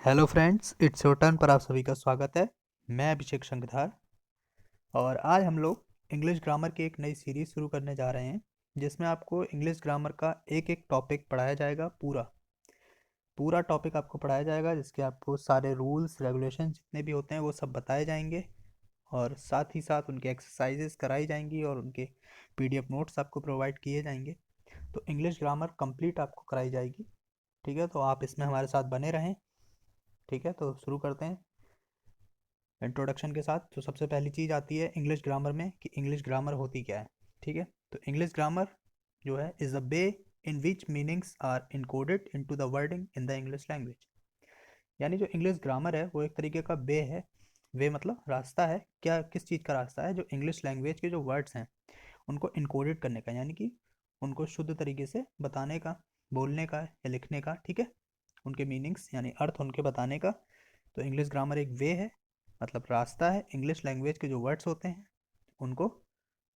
Hello friends, it's your turn पर आप सभी का स्वागत है। मैं अभिषेक शंखधार और आज हम लोग इंग्लिश ग्रामर की एक नई सीरीज़ शुरू करने जा रहे हैं जिसमें आपको इंग्लिश ग्रामर का एक एक टॉपिक पढ़ाया जाएगा। पूरा पूरा टॉपिक आपको पढ़ाया जाएगा जिसके आपको सारे रूल्स रेगुलेशन जितने भी होते हैं वो सब बताए जाएंगे और साथ ही साथ उनके एक्सरसाइजेस कराई जाएंगी और उनके पीडीएफ नोट्स आपको प्रोवाइड किए जाएंगे। तो इंग्लिश ग्रामर कंप्लीट आपको कराई जाएगी। ठीक है, तो आप इसमें हमारे साथ बने रहें। ठीक है, तो शुरू करते हैं इंट्रोडक्शन के साथ। तो सबसे पहली चीज़ आती है इंग्लिश ग्रामर में कि इंग्लिश ग्रामर होती क्या है। ठीक है, तो इंग्लिश ग्रामर जो है is a way in which meanings are encoded into the wording in the English language. यानी जो इंग्लिश ग्रामर है वो एक तरीके का वे है। वे मतलब रास्ता है। क्या किस चीज़ का रास्ता है? जो इंग्लिश लैंग्वेज के जो वर्ड्स हैं उनको इनकोडेड करने का, यानी कि उनको शुद्ध तरीके से बताने का, बोलने का या लिखने का। ठीक है, उनके मीनिंग्स यानी अर्थ उनके बताने का। तो इंग्लिश ग्रामर एक वे है, मतलब रास्ता है इंग्लिश लैंग्वेज के जो वर्ड्स होते हैं उनको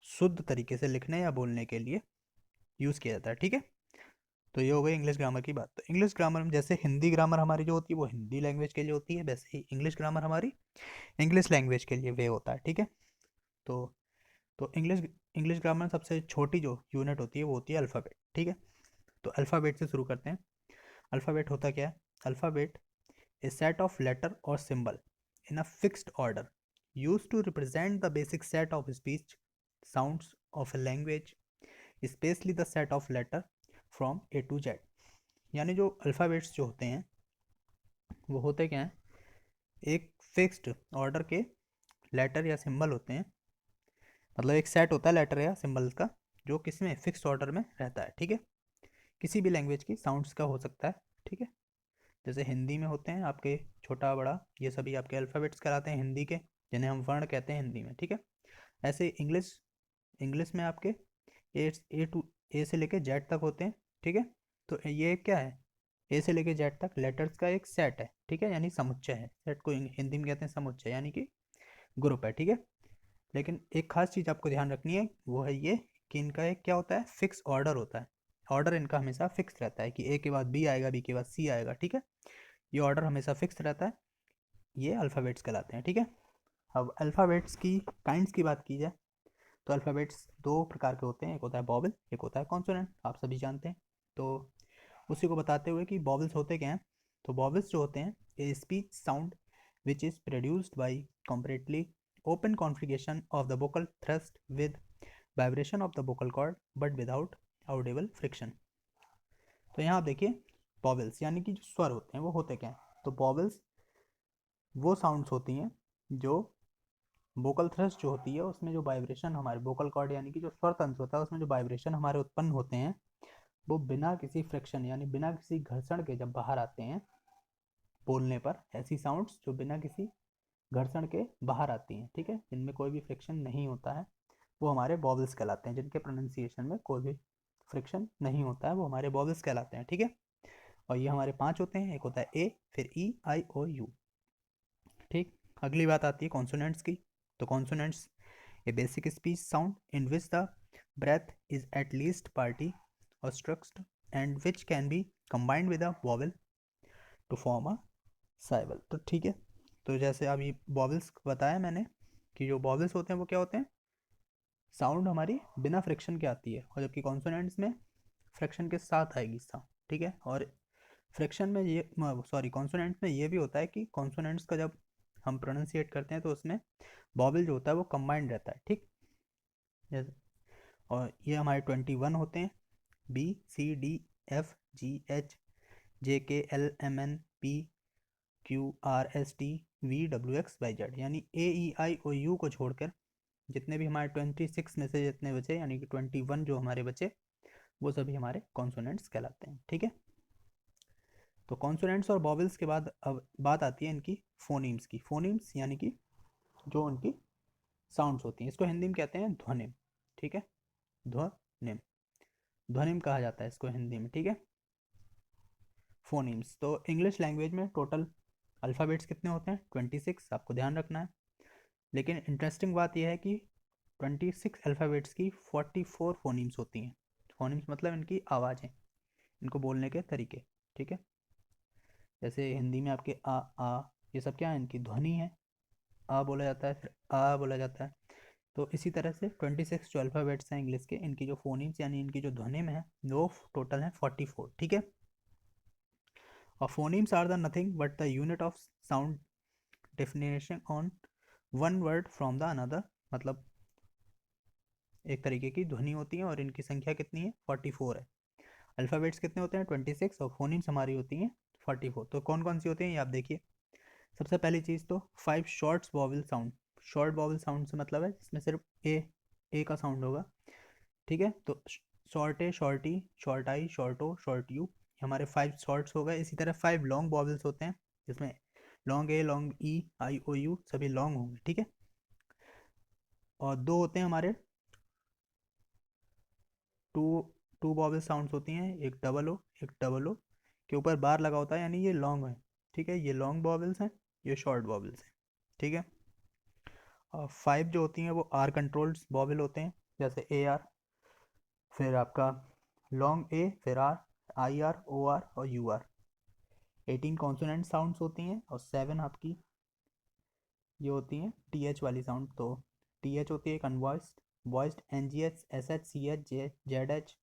शुद्ध तरीके से लिखने या बोलने के लिए यूज़ किया जाता है। ठीक है, तो ये हो गई इंग्लिश ग्रामर की बात। तो इंग्लिश ग्रामर में जैसे हिंदी ग्रामर हमारी जो होती है वो हिंदी लैंग्वेज के लिए होती है, वैसे ही इंग्लिश ग्रामर हमारी इंग्लिश लैंग्वेज के लिए वे होता है। ठीक है, तो तो इंग्लिश ग्रामर में सबसे छोटी जो यूनिट होती है वो होती है अल्फ़ाबेट। ठीक है, तो अल्फ़ाबेट से शुरू करते हैं। अल्फ़ाबेट होता क्या है? Alphabet a set of letter or symbol in a fixed order used to represent the basic set of speech sounds of a language, especially the set of letter from A to Z। यानी जो alphabets जो होते हैं वो होते क्या हैं? एक फिक्स्ड ऑर्डर के लेटर या सिंबल होते हैं। मतलब एक सेट होता है लेटर या सिंबल्स का जो किसी में फिक्स्ड ऑर्डर में रहता है। ठीक है, किसी भी लैंग्वेज की साउंड्स का हो सकता है। ठीक है, जैसे हिंदी में होते हैं आपके छोटा बड़ा, ये सभी आपके अल्फ़ाबेट्स कहलाते हैं हिंदी के, जिन्हें हम वर्ण कहते हैं हिंदी में। ठीक है, ऐसे इंग्लिश इंग्लिश में आपके ए से लेके जेड तक होते हैं। ठीक है, तो ये क्या है? ए से लेके जेड तक लेटर्स का एक सेट है। ठीक है, यानी समुच्चय है। सेट को हिंदी में कहते हैं समुच्चय, यानी कि ग्रुप है। ठीक है, लेकिन एक खास चीज़ आपको ध्यान रखनी है, वो है ये कि इनका एक क्या होता है? फिक्स ऑर्डर होता है। ऑर्डर इनका हमेशा फिक्स रहता है कि ए के बाद बी आएगा, बी के बाद सी आएगा। ठीक है, ये ऑर्डर हमेशा फिक्स रहता है। ये अल्फ़ाबेट्स कहलाते हैं। ठीक है, अब अल्फ़ाबेट्स की काइंड्स की बात की जाए तो अल्फ़ाबेट्स दो प्रकार के होते हैं, एक होता है बॉबल, एक होता है कॉन्सोनेंट। आप सभी जानते हैं। तो उसी को बताते हुए कि बॉबल्स होते क्या हैं, तो बॉबल्स जो होते हैं a speech sound which is produced by comparatively open configuration of the vocal tract with vibration of the vocal cord but without audible friction. तो यहाँ आप देखिए बॉबल्स यानी कि जो स्वर होते हैं वो होते क्या हैं। तो बॉबल्स वो साउंड्स होती हैं जो वोकल थ्रस्ट जो होती है उसमें जो वाइब्रेशन हमारे वोकल कॉर्ड यानी कि जो स्वर तंत्र होता है उसमें जो वाइब्रेशन हमारे उत्पन्न होते हैं वो बिना किसी फ्रिक्शन यानी बिना किसी घर्षण के जब बाहर आते हैं बोलने पर, ऐसी साउंड्स जो बिना किसी घर्षण के बाहर आती हैं, ठीक है, जिनमें कोई भी फ्रिक्शन नहीं होता है, वो हमारे वॉवल्स कहलाते हैं। जिनके प्रोनाउंसिएशन में कोई भी फ्रिक्शन नहीं होता है वो हमारे वॉवल्स कहलाते हैं। ठीक है, और ये हमारे 5 होते हैं। एक होता है ए, फिर ई, आई, ओ, यू। ठीक, अगली बात आती है कॉन्सोनेंट्स की। तो consonants a basic speech sound in which the breath is at least party or structured and which can be combined with a vowel to form a syllable। तो ठीक है, तो जैसे अभी वॉवल्स बताया मैंने कि जो वॉवल्स होते हैं वो क्या होते हैं? साउंड हमारी बिना फ्रिक्शन के आती है, और जबकि कॉन्सोनेंट्स में फ्रिक्शन के साथ आएगी साउंड। ठीक है, और फ्रिक्शन में ये सॉरी कॉन्सोनेंट्स में ये भी होता है कि कॉन्सोनेंट्स का जब हम प्रोनाउंसिएट करते हैं तो उसमें वॉवल जो होता है वो कंबाइंड रहता है। ठीक, जैसे और ये हमारे 21 होते हैं, B, C, D, F, G, H, J, K, L, M, N, P, Q, R, S, T, V, W, X, Y, Z. यानी A, E, I, O, you को छोड़कर जितने भी हमारे 26 में से जितने बचे, यानी कि 21 जो हमारे बचे, वो सभी हमारे कॉन्सोनेंट्स कहलाते हैं। ठीक है, तो कॉन्सोनेंट्स और वॉवल्स के बाद अब बात आती है इनकी फोनीम्स की। फोनीम्स यानी कि जो उनकी साउंड्स होती हैं, इसको हिंदी में कहते हैं ध्वनिम। ठीक है, ध्वनिम, ध्वनिम कहा जाता है इसको हिंदी में। ठीक है, फोनीम्स। तो इंग्लिश लैंग्वेज में टोटल अल्फ़ाबेट्स कितने होते हैं? 26, आपको ध्यान रखना है। लेकिन इंटरेस्टिंग बात यह है कि 26 अल्फ़ाबेट्स की 44 फोनीम्स होती हैं। फोनीम्स मतलब इनकी आवाज़ें, इनको बोलने के तरीके। ठीक है, जैसे हिंदी में आपके आ, ये सब क्या है, इनकी ध्वनि है, आ बोला जाता है, फिर आ बोला जाता है। तो इसी तरह से 26 जो अल्फ़ाबेट्स हैं इंग्लिश के, इनकी जो फोनीम्स यानी इनकी जो ध्वनि में है वो टोटल है 44, ठीक है। और phonemes are the nothing but the unit of sound definition on one word from the another, मतलब एक तरीके की ध्वनि होती है और इनकी संख्या कितनी है, 44 है। अल्फ़ाबेट्स कितने होते हैं, 26, और फोनीम्स हमारी होती हैं 44। तो कौन कौन सी होती हैं ये आप देखिए। सबसे पहली चीज़ तो 5 shorts vowel sound. Short vowel sound से मतलब है इसमें सिर्फ ए का साउंड होगा, ठीक है। तो short A, short E, short I, short O, short U, हमारे 5 शॉर्ट्स हो गए। इसी तरह 5 लॉन्ग वॉवल्स होते हैं, जिसमें long A, long E, I O U सभी लॉन्ग होंगे, ठीक है। और दो होते हैं हमारे टू टू वॉवल साउंड्स होती हैं, एक डबल ओ, एक डबल ओ के ऊपर बार लगा होता है, यानी ये लॉन्ग है, ठीक है। ये लॉन्ग वॉवल्स हैं, ये शॉर्ट वॉवल्स हैं, ठीक है। और 5 जो होती हैं वो आर कंट्रोल्ड वॉवल होते हैं, जैसे ए आर, फिर आपका लॉन्ग ए, फिर R, I R, O R और यू आर। 18 कॉन्सोनेंट साउंड्स होती हैं और 7 आपकी ये होती हैं टी एच वाली साउंड। तो टी एच होती है एक unvoiced, voiced, N G H, S H, C H, J Z H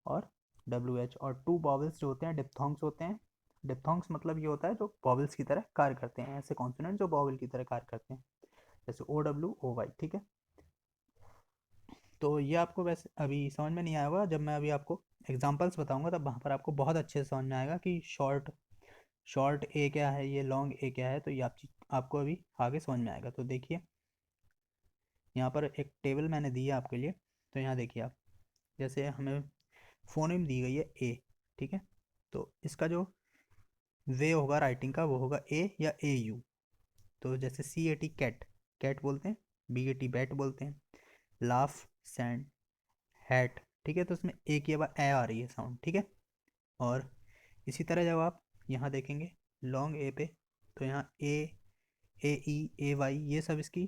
और डब्ल्यू एच। और टू वॉवल्स जो होते हैं डिप्थोंग्स होते हैं। डिप्थोंग्स मतलब ये होता है जो वॉवल्स की तरह कार्य करते हैं, ऐसे कॉन्सोनेंट जो वॉवल की तरह कार्य करते हैं, जैसे ओ डब्ल्यू ओ वाई, ठीक है। तो ये आपको वैसे अभी समझ में नहीं आया होगा, जब मैं अभी आपको एग्जांपल्स बताऊंगा तब वहाँ पर आपको बहुत अच्छे से समझ में आएगा कि शॉर्ट शॉर्ट ए क्या है, ये लॉन्ग ए क्या है। तो ये आपको अभी आगे समझ में आएगा। तो देखिए यहाँ पर एक टेबल मैंने दी है आपके लिए। तो यहाँ देखिए आप, जैसे हमें फोनेम दी गई है ए, ठीक है। तो इसका जो वे होगा राइटिंग का वो होगा ए या ए यू। तो जैसे सी ए टी कैट, कैट बोलते हैं, बी ए टी बैट बोलते हैं, लाफ, सैंड, हैट, ठीक है। तो इसमें ए की अब ए आ रही है साउंड, ठीक है। और इसी तरह जब आप यहाँ देखेंगे लॉन्ग ए पे, तो यहाँ ए ई, ए वाई, ये सब इसकी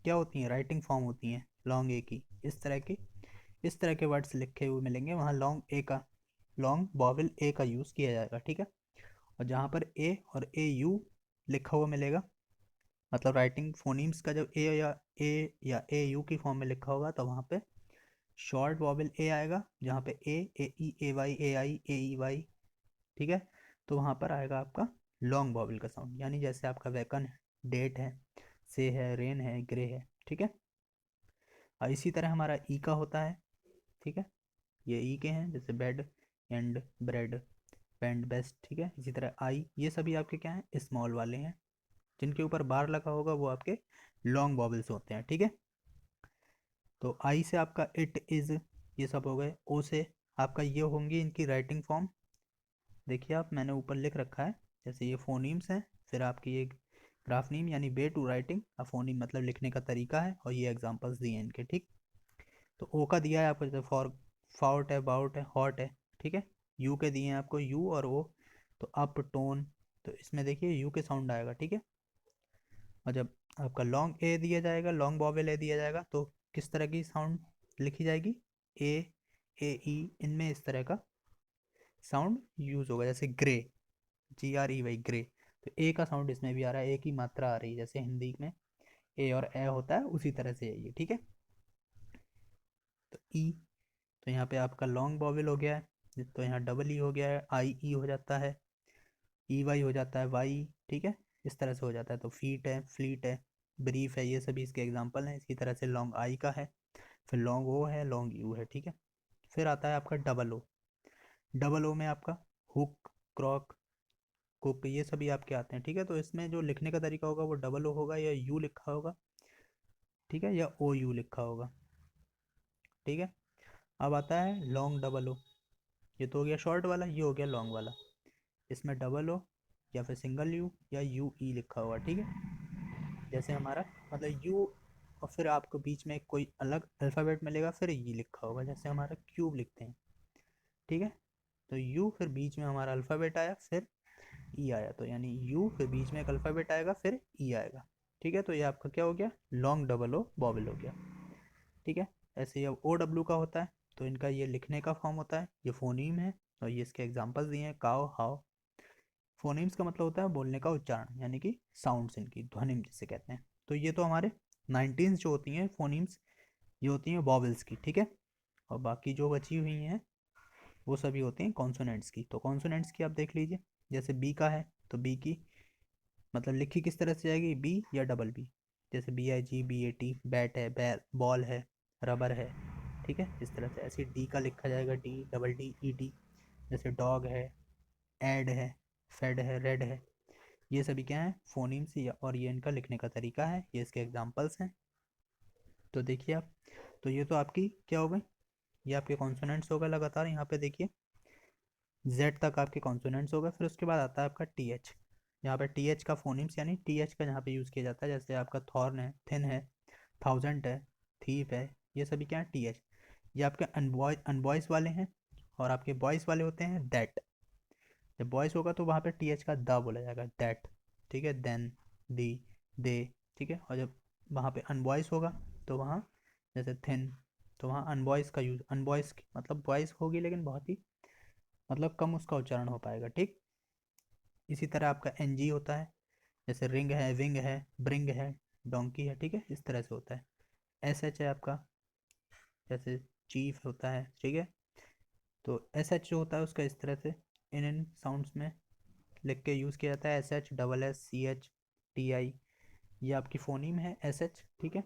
क्या होती हैं, राइटिंग फॉर्म होती हैं लॉन्ग ए की। इस तरह के वर्ड्स लिखे हुए मिलेंगे, वहाँ लॉन्ग ए का, लॉन्ग वॉवल ए का यूज़ किया जाएगा, ठीक है। और जहाँ पर ए और ए यू लिखा हुआ मिलेगा, मतलब राइटिंग फोनीम्स का जब ए यू की फॉर्म में लिखा होगा, तो वहाँ पे शॉर्ट वॉवल ए आएगा, जहाँ पे ए ई, ए वाई, ए आई, ए ई वाई, ठीक है। तो वहाँ पर आएगा आपका लॉन्ग वॉवल का साउंड, यानी जैसे आपका वैकन है, डेट है, से है, रेन है, ग्रे है, ठीक है। और इसी तरह हमारा ई का होता है, ठीक है। ये ई के हैं, जैसे bed, end, bread, pend, best, ठीक है। इसी तरह आई, ये सभी आपके क्या हैं, स्मॉल वाले हैं, जिनके ऊपर बार लगा होगा वो आपके लॉन्ग वॉवल्स होते हैं, ठीक है। तो आई से आपका इट, इज़, ये सब हो गए। ओ से आपका ये होंगी इनकी राइटिंग फॉर्म, देखिए आप मैंने ऊपर लिख रखा है, जैसे ये फोनीम्स हैं, फिर आपकी ये ग्राफनीम यानी वे टू राइटिंग, फोनीम मतलब लिखने का तरीका है, और ये एग्जांपल्स दिए हैं इनके, ठीक। तो ओ का दिया है आपको, जैसे फॉर, फाउट है, बाउट है, हॉट है, ठीक है। यू के दिए हैं आपको यू और ओ, तो अप, टोन, तो इसमें देखिए यू के साउंड आएगा, ठीक है। और जब आपका लॉन्ग ए दिया जाएगा, लॉन्ग वॉवेल ए दिया जाएगा, तो किस तरह की साउंड लिखी जाएगी, ए, ए ई, इनमें इस तरह का साउंड यूज होगा, जैसे ग्रे, जी आर ई वाई, ग्रे। तो ए का साउंड इसमें भी आ रहा है, ए की मात्रा आ रही है, जैसे हिंदी में ए और ए होता है उसी तरह से है ये, ठीक है। तो ई, तो यहाँ पे आपका लॉन्ग वॉवेल हो गया है, तो यहाँ डबल ई हो गया है, आई ई हो जाता है, ई वाई हो जाता है, वाई, ठीक है। इस तरह से हो जाता है। तो फीट है, फ्लीट है, ब्रीफ है, ये सभी इसके एग्जाम्पल हैं। इसी तरह से लॉन्ग आई का है, फिर लॉन्ग ओ है, लॉन्ग यू है, ठीक है। फिर आता है आपका डबल ओ। डबल ओ में आपका हुक, क्रॉक, कुक, ये सभी आपके आते हैं, ठीक है। तो इसमें जो लिखने का तरीका होगा वो डबल ओ होगा, या यू लिखा होगा, ठीक है, या ओ यू लिखा होगा, ठीक है। अब आता है लॉन्ग डबल ओ, ये तो हो गया शॉर्ट वाला, ये हो गया लॉन्ग वाला। इसमें डबल ओ या फिर सिंगल यू या यू ई लिखा होगा, ठीक है। जैसे हमारा मतलब यू, और फिर आपको बीच में कोई अलग अल्फ़ाबेट मिलेगा, फिर ई लिखा होगा, जैसे हमारा क्यूब लिखते हैं, ठीक है। तो यू, फिर बीच में हमारा अल्फ़ाबेट आया, फिर ई आया, तो यानी यू फिर बीच में एक अल्फ़ाबेट आएगा, फिर ई आएगा, ठीक है। तो ये आपका क्या हो गया, लॉन्ग डबल ओ बॉबल हो गया, ठीक है। ऐसे ही अब ओ डब्ल्यू का होता है, तो इनका ये लिखने का फॉर्म होता है, ये फोनीम है, और ये इसके एग्जांपल्स दिए हैं, काओ, हाउ, फोनीम्स का मतलब होता है बोलने का उच्चारण, यानी कि साउंड्स, इनकी ध्वनिम जिसे कहते हैं। तो ये तो हमारे 19 जो होती हैं फोनीम्स, ये होती हैं वॉवेल्स की, ठीक है। और बाकी जो बची हुई हैं वो सभी होती हैं कॉन्सोनेंट्स की। तो कॉन्सोनेंट्स की आप देख लीजिए, जैसे बी का है तो बी की मतलब लिखी किस तरह से जाएगी, बी या डबल बी। जैसे BIG BAT, बैट है, बैल बॉल है, रबर है, ठीक है, इस तरह से। ऐसे डी का लिखा जाएगा DDED। जैसे डॉग है, एड है, फेड है, रेड है। ये सभी क्या है, फोनीम्स, और ये इनका लिखने का तरीका है, ये इसके एग्जाम्पल्स हैं। तो देखिए आप, तो ये तो आपकी क्या हो गई, ये आपके कॉन्सोनेंट्स हो गए लगातार। यहाँ पे देखिए जेड तक आपके कॉन्सोनेंट्स हो गए। फिर उसके बाद आता है आपका TH। यहाँ पे TH का फोनीम्स यानी TH का यहाँ पे यूज़ किया जाता है। जैसे आपका थॉर्न है, थिन है, थाउजेंड है, थीप है, ये सभी क्या है, TH। ये आपके अनवॉइस वाले हैं, और आपके वॉइस वाले होते हैं दैट। जब वॉइस होगा तो वहाँ पे TH का द बोला जाएगा, दैट, ठीक है, देन, दी, दे, ठीक है। और जब वहाँ पे अनवॉइस होगा तो वहाँ जैसे थिन, तो वहाँ अनवॉइस का यूज़, अनवॉइस मतलब वॉइस होगी लेकिन बहुत ही मतलब कम उसका उच्चारण हो पाएगा, ठीक। इसी तरह आपका NG होता है, जैसे रिंग है, विंग है, ब्रिंग है, डोंकी है, ठीक है, इस तरह से होता है। SH है आपका, जैसे चीफ होता है, ठीक है। तो SH जो होता है उसका इस तरह से इन साउंड्स में लिख के यूज़ किया जाता है, SH, SSCH, TI। ये आपकी फोनीम है SH, ठीक है,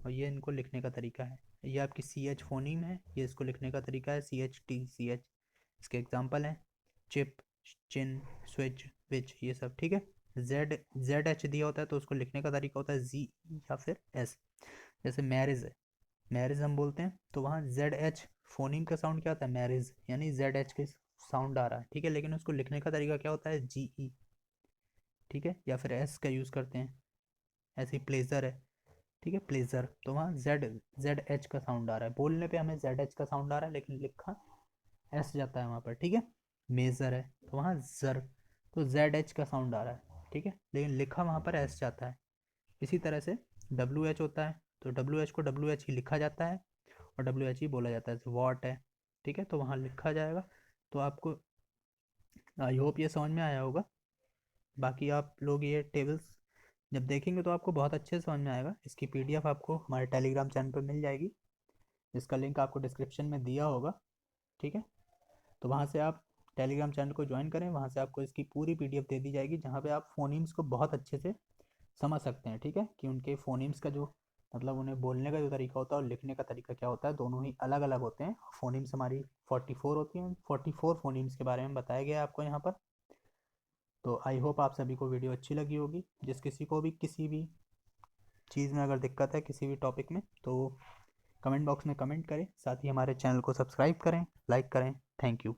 और ये इनको लिखने का तरीका है। ये आपकी CH फोनीम है, ये इसको लिखने का तरीका है, CHT, CH। इसके एग्जांपल हैं चिप, चिन, स्विच, विच, ये सब, ठीक है। ZH दिया होता है तो उसको लिखने का तरीका होता है Z या फिर S। जैसे मैरिज है, मैरिज हम बोलते हैं तो वहाँ ZH फोनीम का साउंड क्या होता है, मैरिज, यानी ZH के साउंड आ रहा है, ठीक है, लेकिन उसको लिखने का तरीका क्या होता है, GE, ठीक है, या फिर S का यूज़ करते हैं। ऐसे ही प्लेजर है, ठीक है, प्लेजर, तो वहाँ ZH का साउंड आ रहा है, बोलने पे हमें ZH का साउंड आ रहा है लेकिन लिखा S जाता है वहाँ पर, ठीक है। मेजर है तो वहाँ जर, तो ZH का साउंड आ रहा है, ठीक है, लेकिन लिखा वहाँ पर S जाता है। इसी तरह से WH होता है तो WH को WH ही लिखा जाता है और WH ही बोला जाता है। वॉट है, ठीक है, तो वहाँ लिखा जाएगा। तो आपको आई होप ये समझ में आया होगा। बाकी आप लोग ये टेबल्स जब देखेंगे तो आपको बहुत अच्छे से समझ में आएगा। इसकी PDF आपको हमारे टेलीग्राम चैनल पर मिल जाएगी, जिसका लिंक आपको डिस्क्रिप्शन में दिया होगा, ठीक है। तो वहाँ से आप टेलीग्राम चैनल को ज्वाइन करें, वहाँ से आपको इसकी पूरी PDF दे दी जाएगी, जहाँ पे आप फोनीम्स को बहुत अच्छे से समझ सकते हैं, ठीक है, कि उनके फोनीम्स का जो मतलब उन्हें बोलने का जो तरीका होता है और लिखने का तरीका क्या होता है, दोनों ही अलग अलग होते हैं। फोनीम्स हमारी 44 होती हैं, 44 फोनीम्स के बारे में बताया गया है आपको यहाँ पर। तो आई होप आप सभी को वीडियो अच्छी लगी होगी। जिस किसी को भी किसी भी चीज़ में अगर दिक्कत है किसी भी टॉपिक में तो कमेंट बॉक्स में कमेंट करें, साथ ही हमारे चैनल को सब्सक्राइब करें, लाइक करें। Thank you.